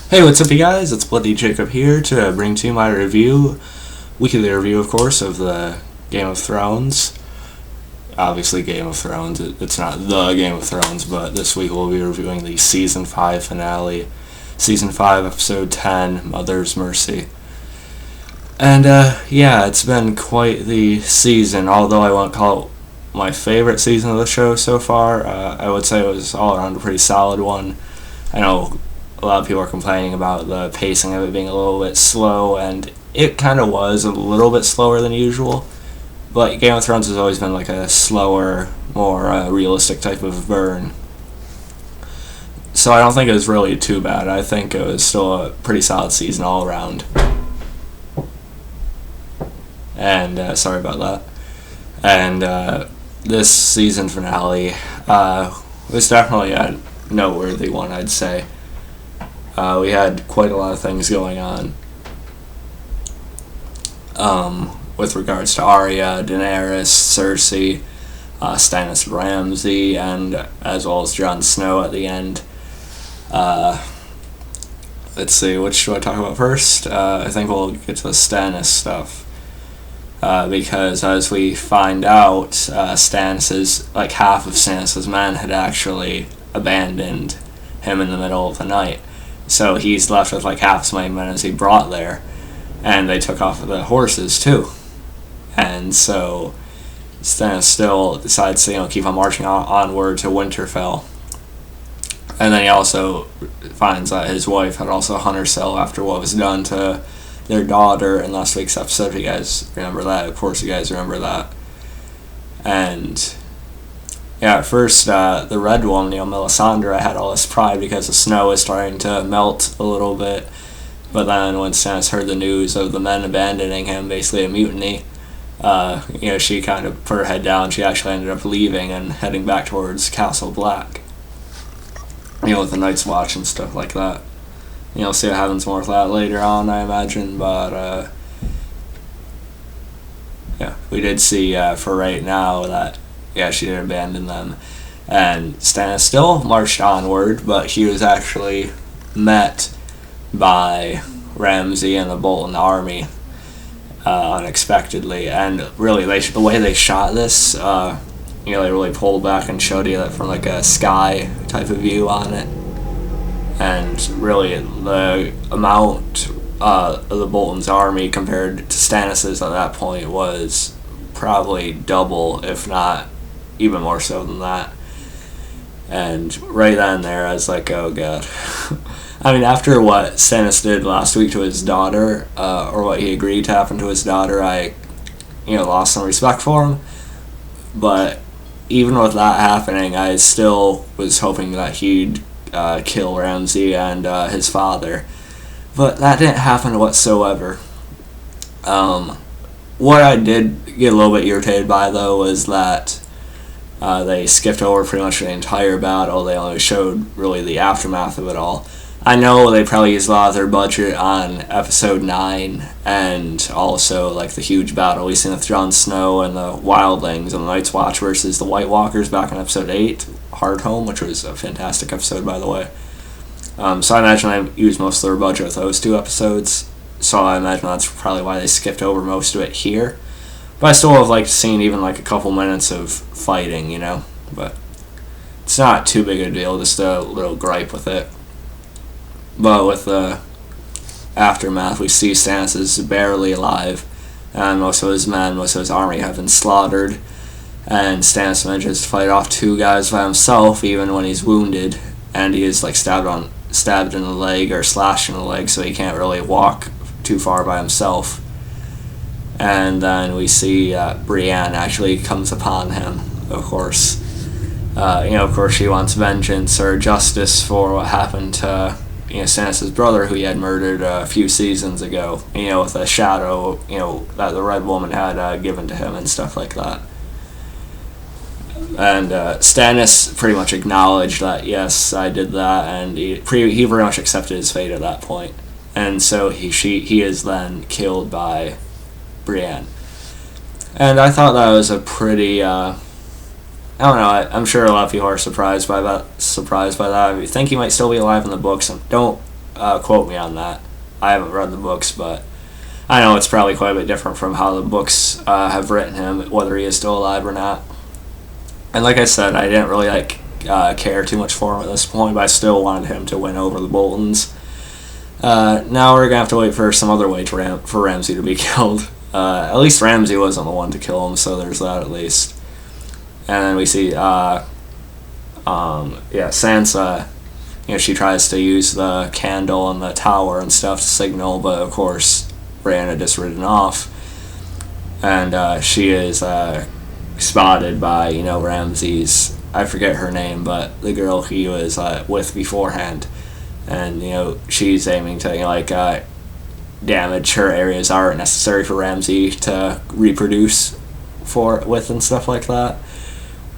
Hey, what's up, you guys? It's Bloody Jacob here to bring to you my weekly review, of course, of the Game of Thrones. Obviously, Game of Thrones. It's not the Game of Thrones, but this week we'll be reviewing the Season 5 finale. Season 5, Episode 10, Mother's Mercy. And, yeah, it's been quite the season, although I won't call it my favorite season of the show so far. I would say it was all around a pretty solid one. I know a lot of people are complaining about the pacing of it being a little bit slow, and it kind of was a little bit slower than usual. But Game of Thrones has always been like a slower, more realistic type of burn. So I don't think it was really too bad. I think it was still a pretty solid season all around. And sorry about that. And this season finale was definitely a noteworthy one, I'd say. We had quite a lot of things going on with regards to Arya, Daenerys, Cersei, Stannis Ramsay, and as well as Jon Snow at the end. Let's see, which should I talk about first? I think we'll get to the Stannis stuff. Because as we find out, half of Stannis' men had actually abandoned him in the middle of the night. So he's left with like half as many men as he brought there, and they took off the horses too. And so Stannis still decides to keep on marching onward to Winterfell. And then he also finds that his wife had also hung herself after what was done to their daughter in last week's episode. If you guys remember that, of course you guys remember that. And yeah, at first, the red woman, Melisandre, had all this pride because the snow was starting to melt a little bit. But then when Stannis heard the news of the men abandoning him, basically a mutiny, she kind of put her head down. She actually ended up leaving and heading back towards Castle Black. With the Night's Watch and stuff like that. See what happens more with that later on, I imagine. But, yeah, we did see, for right now, that she did abandon them. And Stannis still marched onward, but he was actually met by Ramsay and the Bolton army unexpectedly. And really, the way they shot this, they really pulled back and showed you that from like a sky type of view on it. And really, the amount of the Bolton's army compared to Stannis's at that point was probably double, if not even more so than that. And right then there, I was like, oh god. I mean, after what Stannis did last week to his daughter, or what he agreed to happen to his daughter, I, lost some respect for him. But even with that happening, I still was hoping that he'd kill Ramsay and his father. But that didn't happen whatsoever. What I did get a little bit irritated by, though, was that they skipped over pretty much the entire battle. They only showed really the aftermath of it all. I know they probably used a lot of their budget on episode 9 and also like the huge battle we seen with Jon Snow and the Wildlings and the Night's Watch versus the White Walkers back in episode 8, Hardhome, which was a fantastic episode, by the way. So I imagine they used most of their budget with those two episodes. So I imagine that's probably why they skipped over most of it here. But I still have liked seeing even like a couple minutes of fighting, But it's not too big a deal, just a little gripe with it. But with the aftermath, we see Stannis is barely alive, and most of his men, most of his army have been slaughtered. And Stannis manages to fight off 2 guys by himself, even when he's wounded, and he is like stabbed in the leg or slashed in the leg, so he can't really walk too far by himself. And then we see Brienne actually comes upon him, of course. Of course she wants vengeance or justice for what happened to Stannis' brother, who he had murdered a few seasons ago, with a shadow, that the Red Woman had given to him and stuff like that. And Stannis pretty much acknowledged that, yes, I did that, and he very much accepted his fate at that point. And so he is then killed by Brienne. And I thought that was a pretty, I don't know, I'm sure a lot of people are surprised by that. I think he might still be alive in the books. I don't quote me on that. I haven't read the books, but I know it's probably quite a bit different from how the books have written him, whether he is still alive or not. And like I said, I didn't really care too much for him at this point, but I still wanted him to win over the Boltons. Now we're gonna have to wait for some other way for Ramsay to be killed. At least Ramsay wasn't the one to kill him, so there's that at least. And then we see, Sansa. She tries to use the candle in the tower and stuff to signal, but of course, Bran had just ridden off, and she is spotted by Ramsay's. I forget her name, but the girl he was with beforehand, and she's aiming to damage her areas aren't necessary for Ramsay to reproduce with and stuff like that.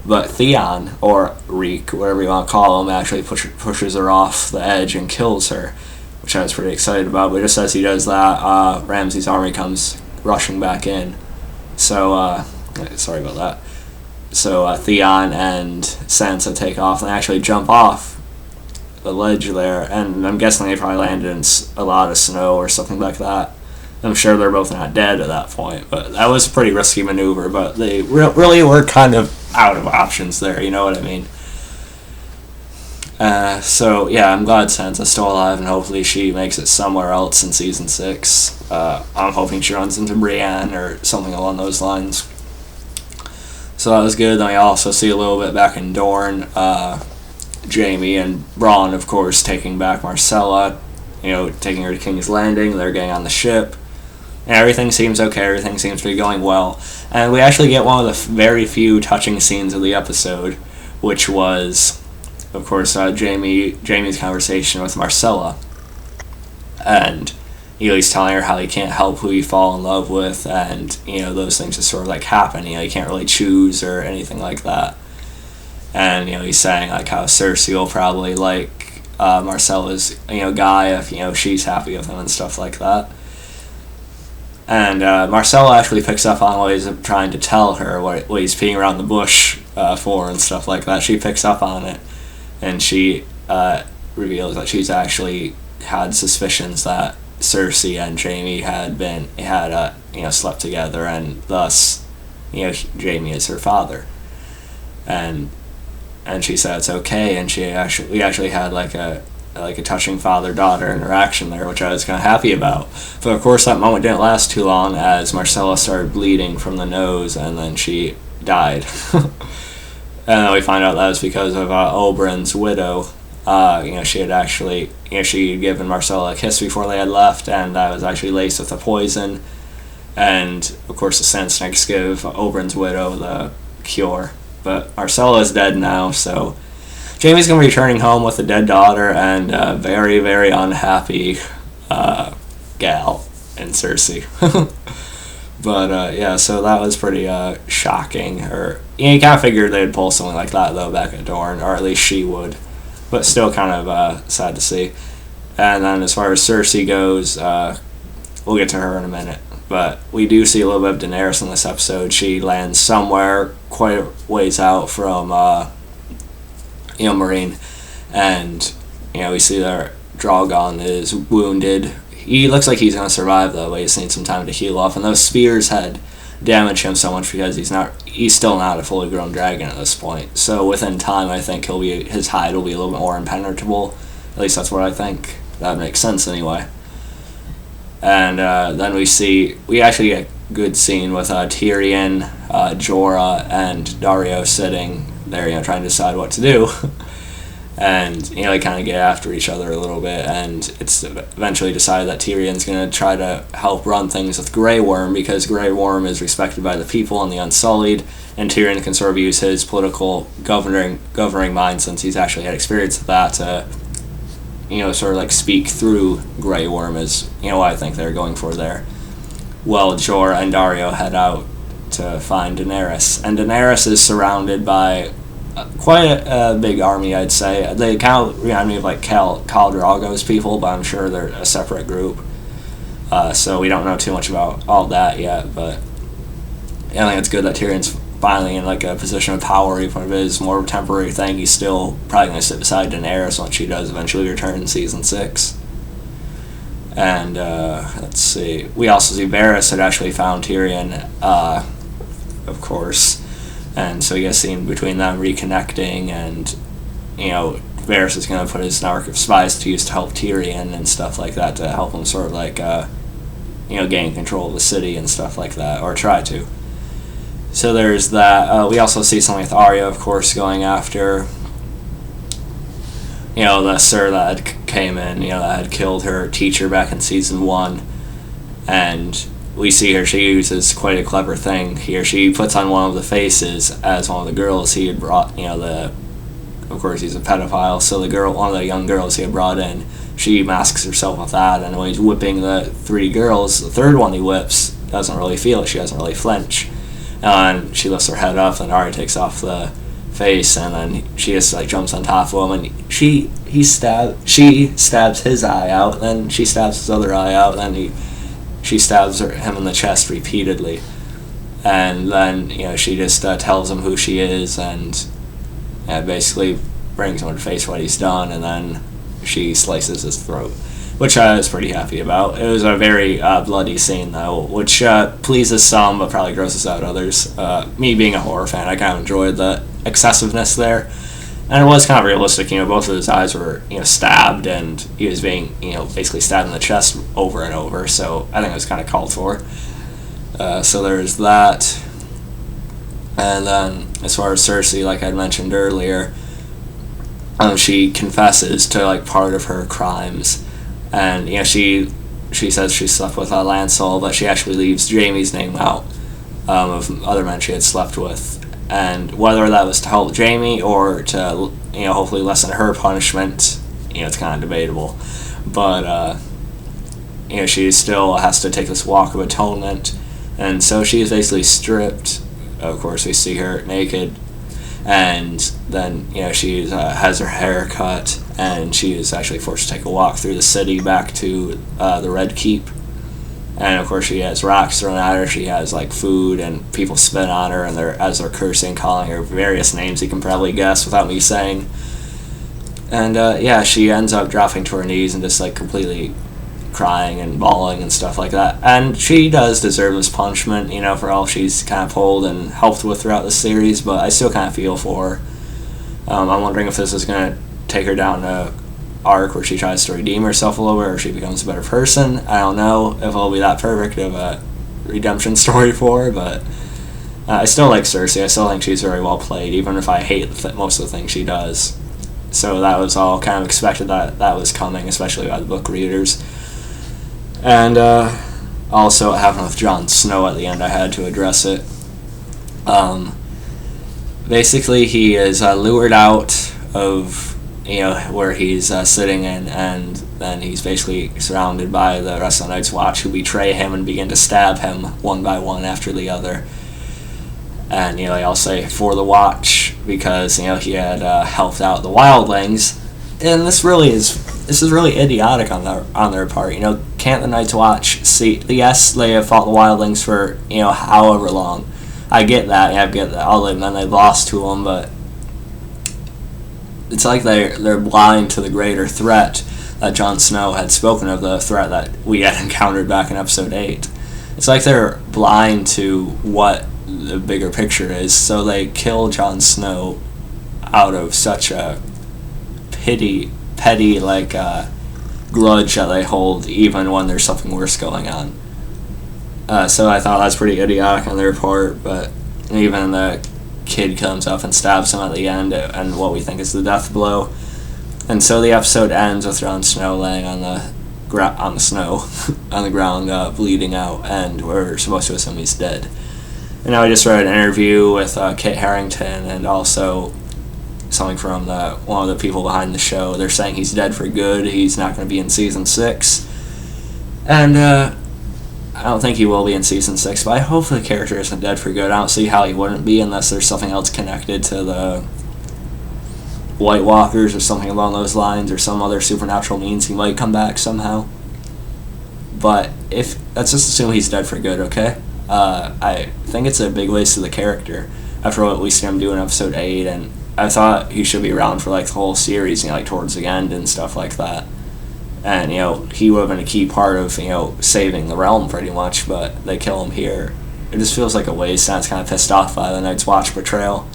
But Theon, or Reek, whatever you want to call him, actually pushes her off the edge and kills her, which I was pretty excited about. But just as he does that, Ramsay's army comes rushing back in. So, sorry about that. So Theon and Sansa take off and actually jump off the ledge there, and I'm guessing they probably landed in a lot of snow or something like that. I'm sure they're both not dead at that point, but that was a pretty risky maneuver, but they really were kind of out of options there, you know what I mean? So, yeah, I'm glad Sansa's still alive, and hopefully she makes it somewhere else in Season 6. I'm hoping she runs into Brienne or something along those lines. So that was good. Then we also see a little bit back in Dorne, Jaime and Bronn, of course, taking back Myrcella, taking her to King's Landing. They're getting on the ship. And everything seems okay, everything seems to be going well. And we actually get one of the very few touching scenes of the episode, which was, of course, Jaime's conversation with Myrcella. And he's telling her how he can't help who you fall in love with, and, those things just sort of happen. You can't really choose or anything like that. And, he's saying, how Cersei will probably like Myrcella's, guy if, she's happy with him and stuff like that. And Myrcella actually picks up on what he's trying to tell her, what he's peeing around the bush for and stuff like that. She picks up on it, and she reveals that she's actually had suspicions that Cersei and Jaime had slept together, and thus, Jaime is her father. And she said it's okay, and we actually had a touching father-daughter interaction there, which I was kind of happy about. But of course that moment didn't last too long, as Myrcella started bleeding from the nose, and then she died. And then we find out that was because of Oberyn's widow. She had actually, she had given Myrcella a kiss before they had left, and that was actually laced with a poison. And of course the Sand Snakes give Oberyn's widow the cure. But Myrcella is dead now, so Jaime's going to be returning home with a dead daughter and a very, very unhappy gal in Cersei. But, so that was pretty shocking. Or you kind of figured they'd pull something like that, though, back at Dorne, or at least she would. But still kind of sad to see. And then as far as Cersei goes, we'll get to her in a minute. But we do see a little bit of Daenerys in this episode. She lands somewhere quite a ways out from Marine, and we see that Drogon is wounded. He looks like he's gonna survive though, but he's needs some time to heal off. And those spears had damaged him so much because he's still not a fully grown dragon at this point. So within time, I think his hide will be a little bit more impenetrable. At least that's what I think. That makes sense anyway. And then we actually get a good scene with Tyrion, Jorah, and Dario sitting there, trying to decide what to do. And, they kind of get after each other a little bit, and it's eventually decided that Tyrion's going to try to help run things with Grey Worm, because Grey Worm is respected by the people and the Unsullied, and Tyrion can sort of use his political governing mind, since he's actually had experience with that, to, sort of speak through Grey Worm is, what I think they're going for there. Well, Jorah and Dario head out to find Daenerys, and Daenerys is surrounded by quite a big army, I'd say. They kind of remind me of Khal Drogo's people, but I'm sure they're a separate group. So we don't know too much about all that yet, but I think it's good that Tyrion's finally in a position of power, even if it is more of a temporary thing. He's still probably going to sit beside Daenerys once she does eventually return in Season 6. And let's see, we also see Varys had actually found Tyrion, of course, and so you get a scene between them reconnecting, and Varys is going to put his network of spies to use to help Tyrion and stuff like that, to help him sort of like gain control of the city and stuff like that, or try to. So there's that. We also see something with Arya, of course, going after the sir that had came in, that had killed her teacher back in season 1. And we see her, she uses quite a clever thing here. She puts on one of the faces as one of the girls he had brought, of course he's a pedophile, so one of the young girls he had brought in, she masks herself with that, and when he's whipping the 3 girls, the third one he whips doesn't really feel it, she doesn't really flinch. And she lifts her head up, and Arya takes off the face, and then she just jumps on top of him, and she stabs his eye out, then she stabs his other eye out, then she stabs him in the chest repeatedly, and then she just tells him who she is, and basically brings him to face what he's done, and then she slices his throat, which I was pretty happy about. It was a very bloody scene, though, which pleases some but probably grosses out others. Me being a horror fan, I kind of enjoyed the excessiveness there, and it was kind of realistic. Both of his eyes were stabbed, and he was being basically stabbed in the chest over and over, so I think it was kind of called for. So there's that. And then as far as Cersei, like I mentioned earlier, she confesses to part of her crimes, and she says she slept with Lancel, but she actually leaves Jaime's name out of other men she had slept with, and whether that was to help Jaime or to hopefully lessen her punishment, it's kind of debatable, but she still has to take this walk of atonement, and so she is basically stripped. Of course, we see her naked, and then she has her hair cut, and she is actually forced to take a walk through the city back to the Red Keep. And of course, she has rocks thrown at her. She has food, and people spit on her, and they're cursing, calling her various names you can probably guess without me saying. And she ends up dropping to her knees and just completely crying and bawling and stuff like that. And she does deserve this punishment, for all she's kind of pulled and helped with throughout the series, but I still kind of feel for her. I'm wondering if this is going to take her down a arc where she tries to redeem herself a little bit, or she becomes a better person. I don't know if it'll be that perfect of a redemption story for her, but I still like Cersei. I still think she's very well played, even if I hate most of the things she does. So that was all kind of expected that was coming, especially by the book readers. And also what happened with Jon Snow at the end, I had to address it. Basically, he is lured out of where he's sitting in, and then he's basically surrounded by the rest of the Night's Watch, who betray him and begin to stab him one by one after the other. And they all say for the Watch, because he had helped out the wildlings, and this is really idiotic on their part. Can't the Night's Watch see? Yes, they have fought the wildlings for however long. I get that. I get that. All the men they lost to them, but it's like they're blind to the greater threat that Jon Snow had spoken of, the threat that we had encountered back in episode 8. It's like they're blind to what the bigger picture is, so they kill Jon Snow out of such a petty grudge that they hold, even when there's something worse going on. So I thought that's pretty idiotic on their part, but even the kid comes up and stabs him at the end, and what we think is the death blow. And so the episode ends with Jon Snow laying on the snow on the ground, bleeding out, and we're supposed to assume he's dead. And now I just read an interview with Kit Harington, and also something from one of the people behind the show. They're saying he's dead for good. He's not going to be in season 6, and I don't think he will be in season 6, but I hope the character isn't dead for good. I don't see how he wouldn't be unless there's something else connected to the White Walkers or something along those lines, or some other supernatural means he might come back somehow. But let's just assume he's dead for good, okay? I think it's a big waste of the character after what we see him do in episode 8, and I thought he should be around for the whole series, towards the end and stuff like that. and he would have been a key part of saving the realm pretty much, but they kill him here. It just feels like a waste, and I was kind of pissed off by the Night's Watch portrayal.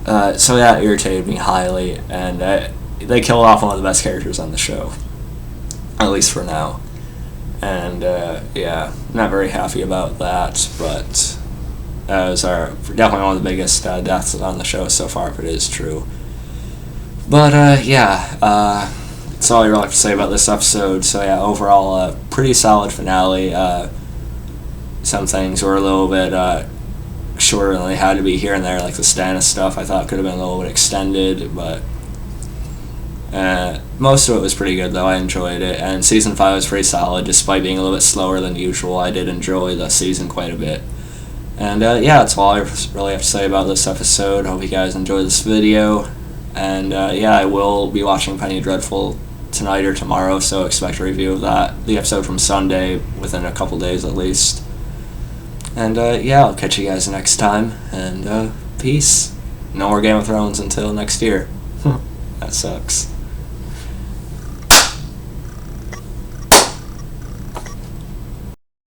So that irritated me highly, and they killed off one of the best characters on the show, at least for now. And yeah, not very happy about that, but those are definitely one of the biggest deaths on the show so far, if it is true. But yeah, that's all I really have to say about this episode. So yeah, overall, a pretty solid finale. Some things were a little bit shorter than they had to be here and there, like the Stannis stuff. I thought could have been a little bit extended, but most of it was pretty good, though. I enjoyed it, and season 5 was pretty solid, despite being a little bit slower than usual. I did enjoy the season quite a bit. And yeah, that's all I really have to say about this episode. Hope you guys enjoyed this video. And yeah, I will be watching Penny Dreadful tonight or tomorrow, so expect a review of that, the episode from Sunday, within a couple days at least. And yeah, I'll catch you guys next time, and peace. No more Game of Thrones until next year. That sucks.